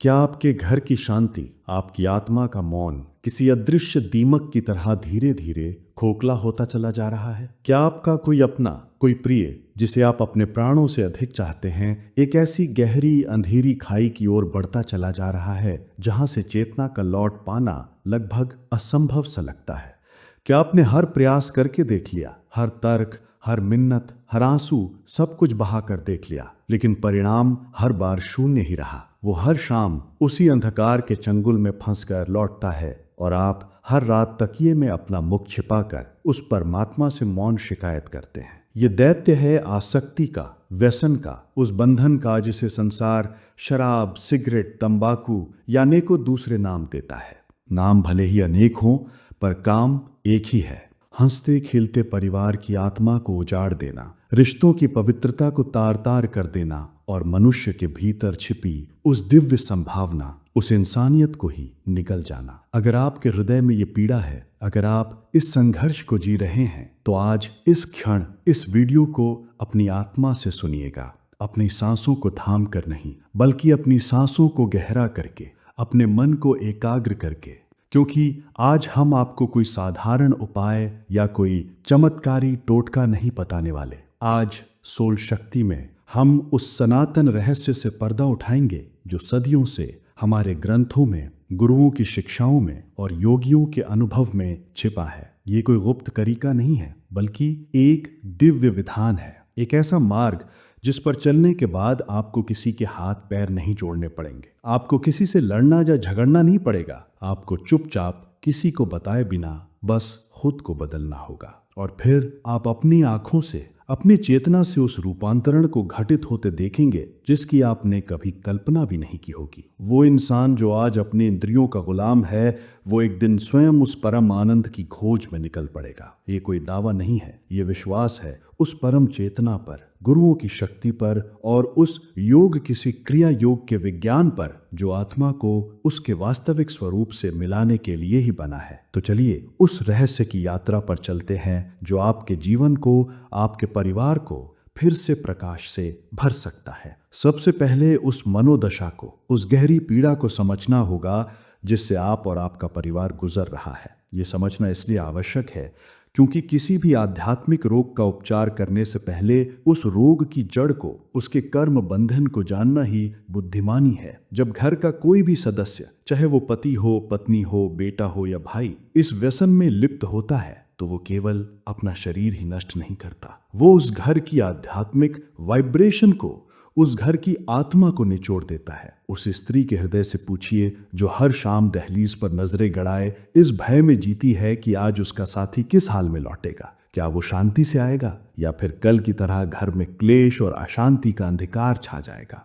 क्या आपके घर की शांति, आपकी आत्मा का मौन किसी अदृश्य दीमक की तरह धीरे धीरे खोखला होता चला जा रहा है? क्या आपका कोई अपना, कोई प्रिय जिसे आप अपने प्राणों से अधिक चाहते हैं, एक ऐसी गहरी अंधेरी खाई की ओर बढ़ता चला जा रहा है जहां से चेतना का लौट पाना लगभग असंभव सा लगता है? क्या आपने हर प्रयास करके देख लिया, हर तर्क, हर मिन्नत, हर आंसू, सब कुछ बहा कर देख लिया, लेकिन परिणाम हर बार शून्य ही रहा? वो हर शाम उसी अंधकार के चंगुल में फंसकर लौटता है और आप हर रात तकिए में अपना मुख छिपाकर उस परमात्मा से मौन शिकायत करते हैं। ये दैत्य है आसक्ति का, व्यसन का, उस बंधन का जिसे संसार शराब, सिगरेट, तंबाकू या अनेकों दूसरे नाम देता है। नाम भले ही अनेक हों, पर काम एक ही है। हंसते खेलते परिवार की आत्मा को उजाड़ देना, रिश्तों की पवित्रता को तार तार कर देना और मनुष्य के भीतर छिपी उस दिव्य संभावना, उस इंसानियत को ही निगल जाना। अगर आपके हृदय में ये पीड़ा है, अगर आप इस संघर्ष को जी रहे हैं, तो आज इस क्षण इस वीडियो को अपनी आत्मा से सुनिएगा। अपनी सांसों को थाम कर नहीं, बल्कि अपनी सांसों को गहरा करके, अपने मन को एकाग्र करके, क्योंकि आज हम आपको कोई साधारण उपाय या कोई चमत्कारी टोटका नहीं बताने वाले। आज सोल शक्ति में हम उस सनातन रहस्य से पर्दा उठाएंगे जो सदियों से हमारे ग्रंथों में, गुरुओं की शिक्षाओं में और योगियों के अनुभव में छिपा है। ये कोई गुप्त तरीका नहीं है, बल्कि एक दिव्य विधान है, एक ऐसा मार्ग जिस पर चलने के बाद आपको किसी के हाथ पैर नहीं जोड़ने पड़ेंगे, आपको किसी से लड़ना या झगड़ना नहीं पड़ेगा, आपको चुपचाप किसी को बताए बिना बस खुद को बदलना होगा। और फिर आप अपनी आंखों से, अपनी चेतना से उस रूपांतरण को घटित होते देखेंगे जिसकी आपने कभी कल्पना भी नहीं की होगी। वो इंसान जो आज अपने इंद्रियों का गुलाम है, वो एक दिन स्वयं उस परम आनंद की खोज में निकल पड़ेगा। ये कोई दावा नहीं है, ये विश्वास है उस परम चेतना पर, गुरुओं की शक्ति पर और उस योग, किसी क्रिया योग के विज्ञान पर जो आत्मा को उसके वास्तविक स्वरूप से मिलाने के लिए ही बना है। तो चलिए उस रहस्य की यात्रा पर चलते हैं जो आपके जीवन को, आपके परिवार को फिर से प्रकाश से भर सकता है। सबसे पहले उस मनोदशा को, उस गहरी पीड़ा को समझना होगा जिससे आप और आपका परिवार गुजर रहा है। ये समझना इसलिए आवश्यक है क्योंकि किसी भी आध्यात्मिक रोग का उपचार करने से पहले उस रोग की जड़ को, उसके कर्म बंधन को जानना ही बुद्धिमानी है। जब घर का कोई भी सदस्य, चाहे वो पति हो, पत्नी हो, बेटा हो या भाई, इस व्यसन में लिप्त होता है तो वो केवल अपना शरीर ही नष्ट नहीं करता, वो उस घर की आध्यात्मिक वाइब्रेशन को, उस घर की आत्मा को निचोड़ देता है। उस स्त्री के हृदय से पूछिए जो हर शाम दहलीज पर नजरें गड़ाए इस भय में जीती है कि आज उसका साथी किस हाल में लौटेगा। क्या वो शांति से आएगा या फिर कल की तरह घर में क्लेश और अशांति का अंधकार छा जाएगा।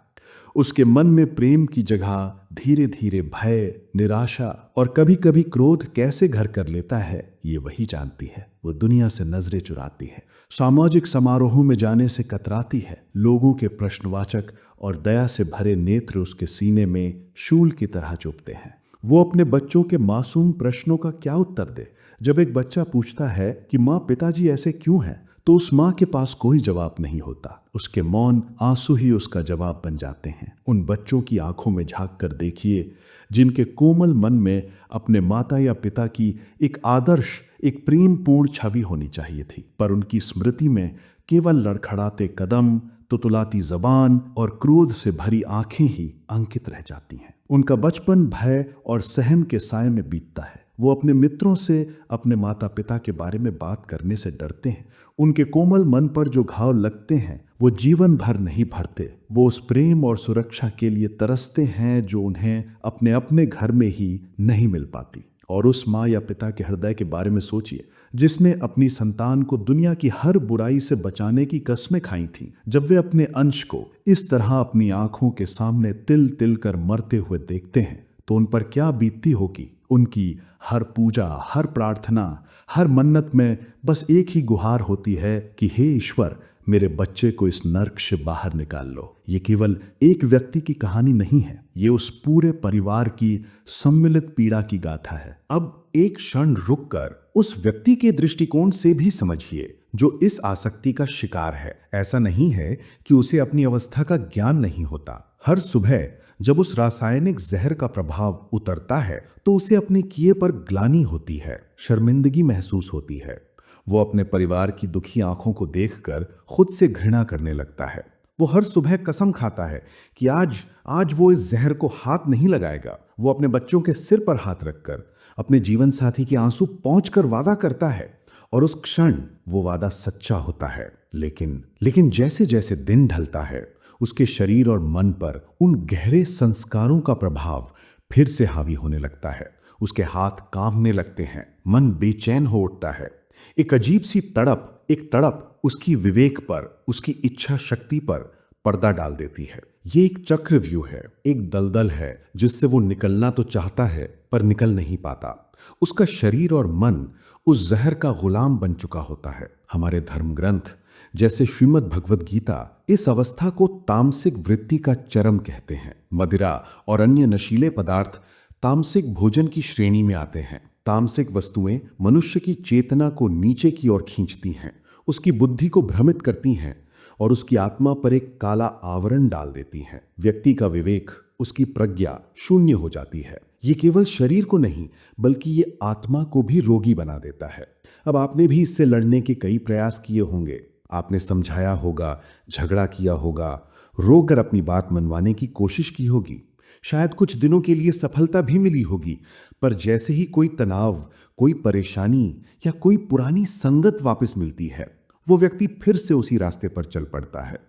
उसके मन में प्रेम की जगह धीरे धीरे भय, निराशा और कभी कभी क्रोध कैसे घर कर लेता है, ये वही जानती है। वो दुनिया से नजरें चुराती है, सामाजिक समारोहों में जाने से कतराती है, लोगों के प्रश्नवाचक और दया से भरे नेत्र उसके सीने में शूल की तरह चुभते हैं। वो अपने बच्चों के मासूम प्रश्नों का क्या उत्तर दे? जब एक बच्चा पूछता है कि माँ, पिताजी ऐसे क्यों हैं, तो उस माँ के पास कोई जवाब नहीं होता। उसके मौन आंसू ही उसका जवाब बन जाते हैं। उन बच्चों की आंखों में झांक कर देखिए जिनके कोमल मन में अपने माता या पिता की एक आदर्श, एक प्रेमपूर्ण छवि होनी चाहिए थी, पर उनकी स्मृति में केवल लड़खड़ाते कदम, तुतुलाती जबान और क्रोध से भरी आंखें ही अंकित रह जाती हैं। उनका बचपन भय और सहम के साए में बीतता है। वो अपने मित्रों से अपने माता पिता के बारे में बात करने से डरते हैं। उनके कोमल मन पर जो घाव लगते हैं वो जीवन भर नहीं भरते। वो उस प्रेम और सुरक्षा के लिए तरसते हैं जो उन्हें अपने अपने घर में ही नहीं मिल पाती। और उस माँ या पिता के हृदय के बारे में सोचिए जिसने अपनी संतान को दुनिया की हर बुराई से बचाने की कस्में खाई थीं। जब वे अपने अंश को इस तरह अपनी आंखों के सामने तिल तिल कर मरते हुए देखते हैं तो उन पर क्या बीतती होगी। उनकी हर पूजा, हर प्रार्थना, हर मन्नत में बस एक ही गुहार होती है कि हे ईश्वर, मेरे बच्चे को इस नर्क से बाहर निकाल लो। ये केवल एक व्यक्ति की कहानी नहीं है, ये उस पूरे परिवार की सम्मिलित पीड़ा की गाथा है। अब एक क्षण रुककर उस व्यक्ति के दृष्टिकोण से भी समझिए जो इस आसक्ति का शिकार है। ऐसा नहीं है कि उसे अपनी अवस्था का ज्ञान नहीं होता। हर सुबह जब उस रासायनिक जहर का प्रभाव उतरता है तो उसे अपने किए पर ग्लानि होती है, शर्मिंदगी महसूस होती है। वो अपने परिवार की दुखी आंखों को देखकर खुद से घृणा करने लगता है। वो हर सुबह कसम खाता है कि आज वो इस जहर को हाथ नहीं लगाएगा। वो अपने बच्चों के सिर पर हाथ रखकर अपने जीवन साथी के आंसू पोंछकर वादा करता है और उस क्षण वो वादा सच्चा होता है। लेकिन जैसे जैसे दिन ढलता है उसके शरीर और मन पर उन गहरे संस्कारों का प्रभाव फिर से हावी होने लगता है। उसके हाथ कांपने लगते हैं, मन बेचैन हो उठता है। एक अजीब सी तड़प उसकी विवेक पर, उसकी इच्छा शक्ति पर पर्दा डाल देती है। ये एक चक्रव्यूह है, एक दलदल है जिससे वो निकलना तो चाहता है पर निकल नहीं पाता। उसका शरीर और मन उस जहर का गुलाम बन चुका होता है। हमारे धर्म ग्रंथ जैसे श्रीमद् भगवद गीता इस अवस्था को तामसिक वृत्ति का चरम कहते हैं। मदिरा और अन्य नशीले पदार्थ तामसिक भोजन की श्रेणी में आते हैं। तामसिक वस्तुएं मनुष्य की चेतना को नीचे की ओर खींचती हैं, उसकी बुद्धि को भ्रमित करती हैं और उसकी आत्मा पर एक काला आवरण डाल देती हैं। व्यक्ति का विवेक, उसकी प्रज्ञा शून्य हो जाती है। ये केवल शरीर को नहीं बल्कि ये आत्मा को भी रोगी बना देता है। अब आपने भी इससे लड़ने के कई प्रयास किए होंगे। आपने समझाया होगा, झगड़ा किया होगा, रोकर अपनी बात मनवाने की कोशिश की होगी। शायद कुछ दिनों के लिए सफलता भी मिली होगी, पर जैसे ही कोई तनाव, कोई परेशानी या कोई पुरानी संगत वापस मिलती है, वो व्यक्ति फिर से उसी रास्ते पर चल पड़ता है।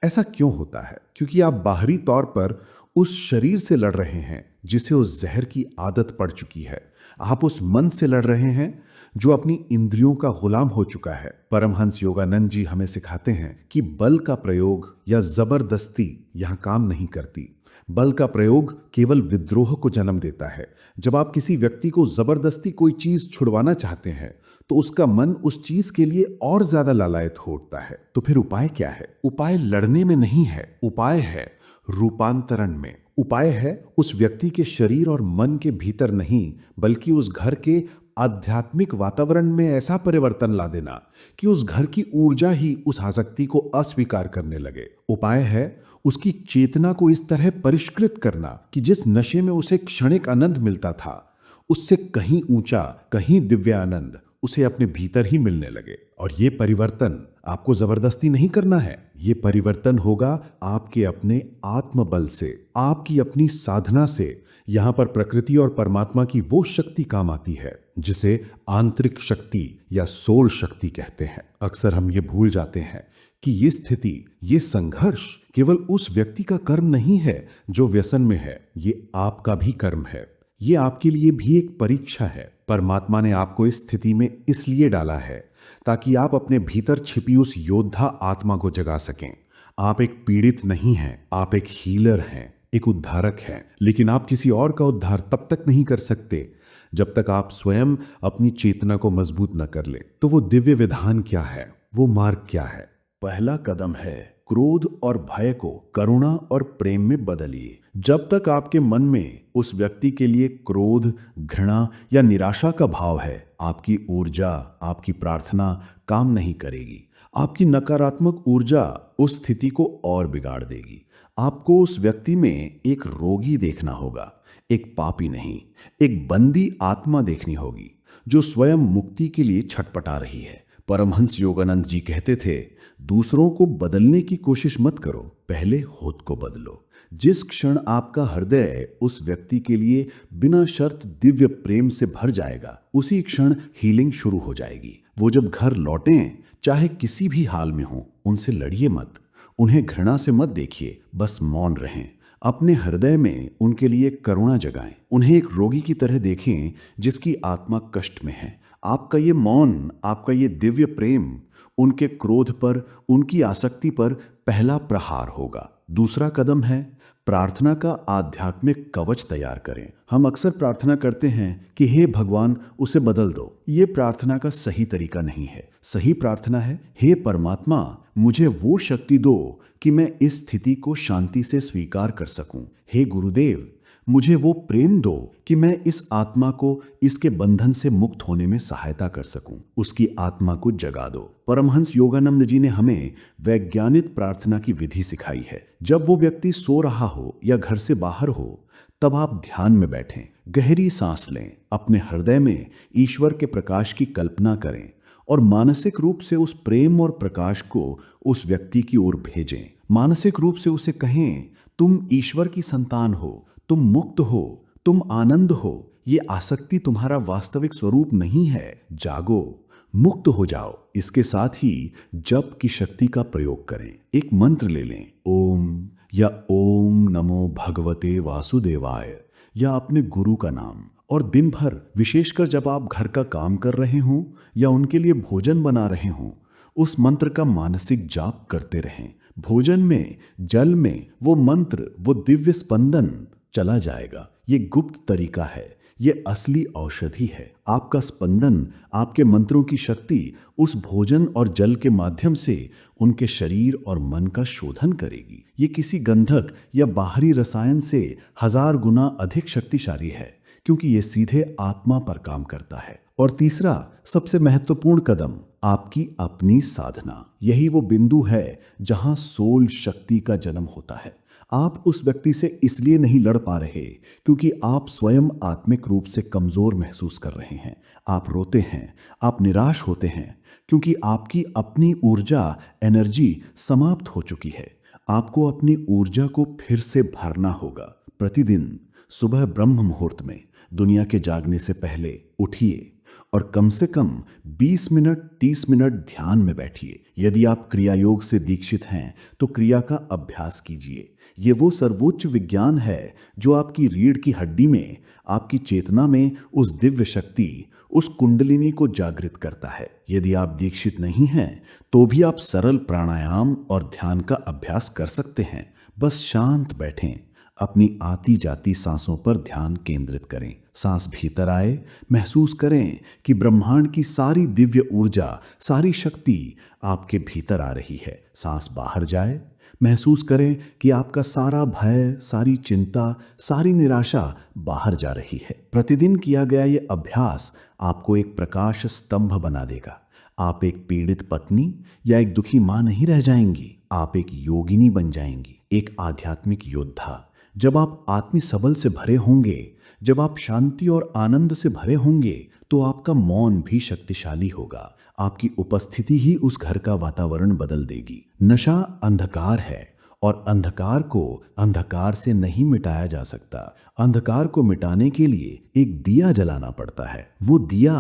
ऐसा क्यों होता है? क्योंकि आप बाहरी तौर पर उस शरीर से लड़ रहे हैं जिसे उस जहर की आदत पड़ चुकी है। आप उस मन से लड़ रहे हैं जो अपनी इंद्रियों का गुलाम हो चुका है। परमहंस योगानंद जी हमें सिखाते हैं कि बल का प्रयोग या जबरदस्ती यहां काम नहीं करती। बल का प्रयोग केवल विद्रोह को जन्म देता है। जब आप किसी व्यक्ति को जबरदस्ती कोई चीज छुड़वाना चाहते हैं तो उसका मन उस चीज के लिए और ज्यादा लालायत हो उठता है। तो फिर उपाय क्या है? उपाय लड़ने में नहीं है, उपाय है रूपांतरण में। उपाय है उस व्यक्ति के शरीर और मन के भीतर नहीं बल्कि उस घर के आध्यात्मिक वातावरण में ऐसा परिवर्तन ला देना कि उस घर की ऊर्जा ही उस आसक्ति को अस्वीकार करने लगे। उपाय है उसकी चेतना को इस तरह परिष्कृत करना कि जिस नशे में उसे क्षणिक आनंद मिलता था उससे कहीं ऊंचा, कहीं दिव्य आनंद उसे अपने भीतर ही मिलने लगे। और ये परिवर्तन आपको जबरदस्ती नहीं करना है। ये परिवर्तन होगा आपके अपने आत्मबल से, आपकी अपनी साधना से। यहां पर प्रकृति और परमात्मा की वो शक्ति काम आती है जिसे आंतरिक शक्ति या सोल शक्ति कहते हैं। अक्सर हम ये भूल जाते हैं कि ये स्थिति, ये संघर्ष केवल उस व्यक्ति का कर्म नहीं है जो व्यसन में है, ये आपका भी कर्म है। ये आपके लिए भी एक परीक्षा है। परमात्मा ने आपको इस स्थिति में इसलिए डाला है ताकि आप अपने भीतर छिपी उस योद्धा आत्मा को जगा सकें। आप एक पीड़ित नहीं हैं, आप एक हीलर हैं, एक उद्धारक हैं। लेकिन आप किसी और का उद्धार तब तक नहीं कर सकते जब तक आप स्वयं अपनी चेतना को मजबूत न कर ले। तो वो दिव्य विधान क्या है? वो मार्ग क्या है? पहला कदम है क्रोध और भय को करुणा और प्रेम में बदलिए। जब तक आपके मन में उस व्यक्ति के लिए क्रोध, घृणा या निराशा का भाव है, आपकी ऊर्जा, आपकी प्रार्थना काम नहीं करेगी। आपकी नकारात्मक ऊर्जा उस स्थिति को और बिगाड़ देगी। आपको उस व्यक्ति में एक रोगी देखना होगा, एक पापी नहीं, एक बंदी आत्मा देखनी होगी जो स्वयं मुक्ति के लिए छटपटा रही है। परमहंस योगानंद जी कहते थे, दूसरों को बदलने की कोशिश मत करो, पहले खुद को बदलो। जिस क्षण आपका हृदय उस व्यक्ति के लिए बिना शर्त दिव्य प्रेम से भर जाएगा, उसी क्षण हीलिंग शुरू हो जाएगी। वो जब घर लौटें, चाहे किसी भी हाल में हो, उनसे लड़िए मत, उन्हें घृणा से मत देखिए, बस मौन रहें। अपने हृदय में उनके लिए करुणा जगाएं। उन्हें एक रोगी की तरह देखें जिसकी आत्मा कष्ट में है। आपका ये मौन, आपका ये दिव्य प्रेम उनके क्रोध पर, उनकी आसक्ति पर पहला प्रहार होगा। दूसरा कदम है प्रार्थना का आध्यात्मिक कवच तैयार करें। हम अक्सर प्रार्थना करते हैं कि हे भगवान उसे बदल दो। ये प्रार्थना का सही तरीका नहीं है। सही प्रार्थना है, हे परमात्मा मुझे वो शक्ति दो कि मैं इस स्थिति को शांति से स्वीकार कर सकूं। हे गुरुदेव मुझे वो प्रेम दो कि मैं इस आत्मा को इसके बंधन से मुक्त होने में सहायता कर सकूं। उसकी आत्मा को जगा दो। परमहंस योगानंद जी ने हमें वैज्ञानिक प्रार्थना की विधि सिखाई है। जब वो व्यक्ति सो रहा हो या घर से बाहर हो, तब आप ध्यान में बैठें, गहरी सांस लें, अपने हृदय में ईश्वर के प्रकाश की कल्पना करें और मानसिक रूप से उस प्रेम और प्रकाश को उस व्यक्ति की ओर भेजें। मानसिक रूप से उसे कहें, तुम ईश्वर की संतान हो, तुम मुक्त हो, तुम आनंद हो, ये आसक्ति तुम्हारा वास्तविक स्वरूप नहीं है, जागो, मुक्त हो जाओ। इसके साथ ही जप की शक्ति का प्रयोग करें। एक मंत्र ले लें, ओम या ओम नमो भगवते वासुदेवाय, या अपने गुरु का नाम। और दिन भर, विशेषकर जब आप घर का काम कर रहे हों या उनके लिए भोजन बना रहे हों, उस मंत्र का मानसिक जाप करते रहें। भोजन में, जल में वो मंत्र, वो दिव्य स्पंदन चला जाएगा। ये गुप्त तरीका है, ये असली औषधि है। आपका स्पंदन, आपके मंत्रों की शक्ति उस भोजन और जल के माध्यम से उनके शरीर और मन का शोधन करेगी। ये किसी गंधक या बाहरी रसायन से 1000 गुना अधिक शक्तिशाली है, क्योंकि ये सीधे आत्मा पर काम करता है। और तीसरा, सबसे महत्वपूर्ण कदम, आपकी अपनी साधना। यही वो बिंदु है जहां सोल शक्ति का जन्म होता है। आप उस व्यक्ति से इसलिए नहीं लड़ पा रहे क्योंकि आप स्वयं आत्मिक रूप से कमजोर महसूस कर रहे हैं। आप रोते हैं, आप निराश होते हैं क्योंकि आपकी अपनी ऊर्जा, एनर्जी समाप्त हो चुकी है। आपको अपनी ऊर्जा को फिर से भरना होगा। प्रतिदिन सुबह ब्रह्म मुहूर्त में, दुनिया के जागने से पहले उठिए और कम से कम 20 मिनट, 30 मिनट ध्यान में बैठिए। यदि आप क्रिया योग से दीक्षित हैं तो क्रिया का अभ्यास कीजिए। ये वो सर्वोच्च विज्ञान है जो आपकी रीढ़ की हड्डी में, आपकी चेतना में उस दिव्य शक्ति, उस कुंडलिनी को जागृत करता है। यदि आप दीक्षित नहीं हैं तो भी आप सरल प्राणायाम और ध्यान का अभ्यास कर सकते हैं। बस शांत बैठें, अपनी आती जाती सांसों पर ध्यान केंद्रित करें। सांस भीतर आए, महसूस करें कि ब्रह्मांड की सारी दिव्य ऊर्जा, सारी शक्ति आपके भीतर आ रही है। सांस बाहर जाए, महसूस करें कि आपका सारा भय, सारी चिंता, सारी निराशा बाहर जा रही है। प्रतिदिन किया गया ये अभ्यास आपको एक प्रकाश स्तंभ बना देगा। आप एक पीड़ित पत्नी या एक दुखी मां नहीं रह जाएंगी, आप एक योगिनी बन जाएंगी, एक आध्यात्मिक योद्धा। जब आप आत्मी सबल से भरे होंगे, जब आप शांति और आनंद से भरे होंगे, तो आपका मौन भी शक्तिशाली होगा। आपकी उपस्थिति ही उस घर का वातावरण बदल देगी। नशा अंधकार है और अंधकार को अंधकार से नहीं मिटाया जा सकता। अंधकार को मिटाने के लिए एक दिया जलाना पड़ता है। वो दिया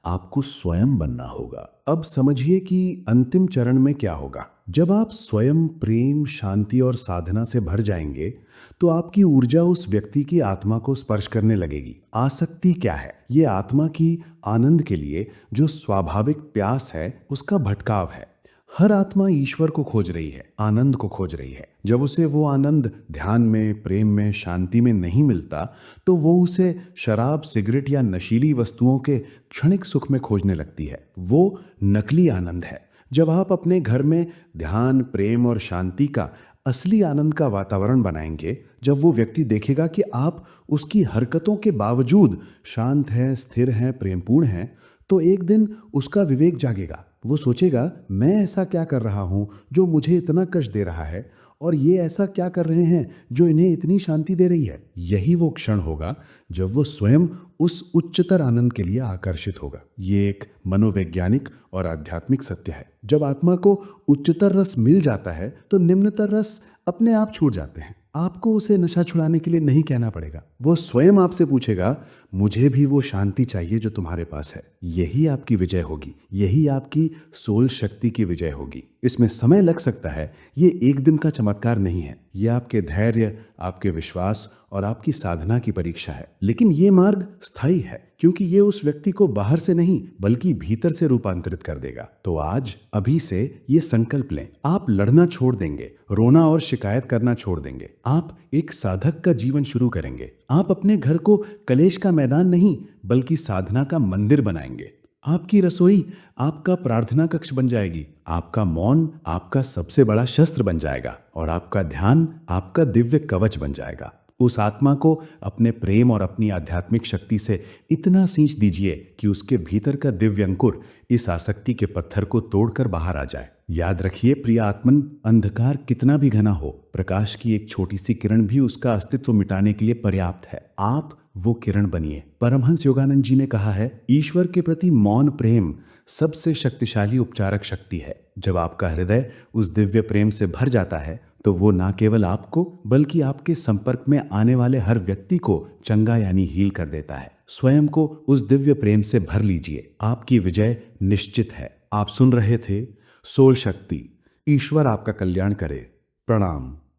आपको स्वयं बनना होगा। अब समझिए कि अंतिम चरण में क्या होगा। जब आप स्वयं प्रेम, शांति और साधना से भर जाएंगे तो आपकी ऊर्जा उस व्यक्ति की आत्मा को स्पर्श करने लगेगी। आसक्ति क्या है? ये आत्मा की आनंद के लिए जो स्वाभाविक प्यास है, उसका भटकाव है। हर आत्मा ईश्वर को खोज रही है, आनंद को खोज रही है। जब उसे वो आनंद ध्यान में, प्रेम में, शांति में नहीं मिलता तो वो उसे शराब, सिगरेट या नशीली वस्तुओं के क्षणिक सुख में खोजने लगती है। वो नकली आनंद है। जब आप अपने घर में ध्यान, प्रेम और शांति का असली आनंद का वातावरण बनाएंगे, जब वो व्यक्ति देखेगा कि आप उसकी हरकतों के बावजूद शांत हैं, स्थिर हैं, प्रेमपूर्ण हैं, तो एक दिन उसका विवेक जागेगा। वो सोचेगा, मैं ऐसा क्या कर रहा हूँ जो मुझे इतना कष्ट दे रहा है, और ये ऐसा क्या कर रहे हैं जो इन्हें इतनी शांति दे रही है। यही वो क्षण होगा जब वो स्वयं उस उच्चतर आनंद के लिए आकर्षित होगा। ये एक मनोवैज्ञानिक और आध्यात्मिक सत्य है। जब आत्मा को उच्चतर रस मिल जाता है तो निम्नतर रस अपने आप छूट जाते हैं। आपको उसे नशा छुड़ाने के लिए नहीं कहना पड़ेगा। वो स्वयं आपसे पूछेगा, मुझे भी वो शांति चाहिए जो तुम्हारे पास है। यही आपकी विजय होगी, यही आपकी सोल शक्ति की विजय होगी। इसमें समय लग सकता है, ये एक दिन का चमत्कार नहीं है। ये आपके धैर्य, आपके विश्वास और आपकी साधना की परीक्षा है। लेकिन ये मार्ग स्थायी है, क्योंकि ये उस व्यक्ति को बाहर से नहीं बल्कि भीतर से रूपांतरित कर देगा। तो आज अभी से ये संकल्प लें, आप लड़ना छोड़ देंगे, रोना और शिकायत करना छोड़ देंगे। आप एक साधक का जीवन शुरू करेंगे। आप अपने घर को कलेश का मैदान नहीं बल्कि साधना का मंदिर बनाएंगे। आपकी रसोई आपका प्रार्थना कक्ष बन जाएगी। आपका मौन आपका सबसे बड़ा शस्त्र बन जाएगा और आपका ध्यान आपका दिव्य कवच बन जाएगा। उस आत्मा को अपने प्रेम और अपनी आध्यात्मिक शक्ति से इतना सींच दीजिए कि उसके भीतर का दिव्य अंकुर इस आसक्ति के पत्थर को तोड़कर बाहर आ जाए। याद रखिए प्रिय आत्मन, अंधकार कितना भी घना हो, प्रकाश की एक छोटी सी किरण भी उसका अस्तित्व मिटाने के लिए पर्याप्त है। आप वो किरण बनिए। परमहंस योगानंद जी ने कहा है, ईश्वर के प्रति मौन प्रेम सबसे शक्तिशाली उपचारक शक्ति है। जब आपका हृदय उस दिव्य प्रेम से भर जाता है तो वो ना केवल आपको बल्कि आपके संपर्क में आने वाले हर व्यक्ति को चंगा यानी हील कर देता है। स्वयं को उस दिव्य प्रेम से भर लीजिए, आपकी विजय निश्चित है। आप सुन रहे थे सोल शक्ति। ईश्वर आपका कल्याण करे। प्रणाम।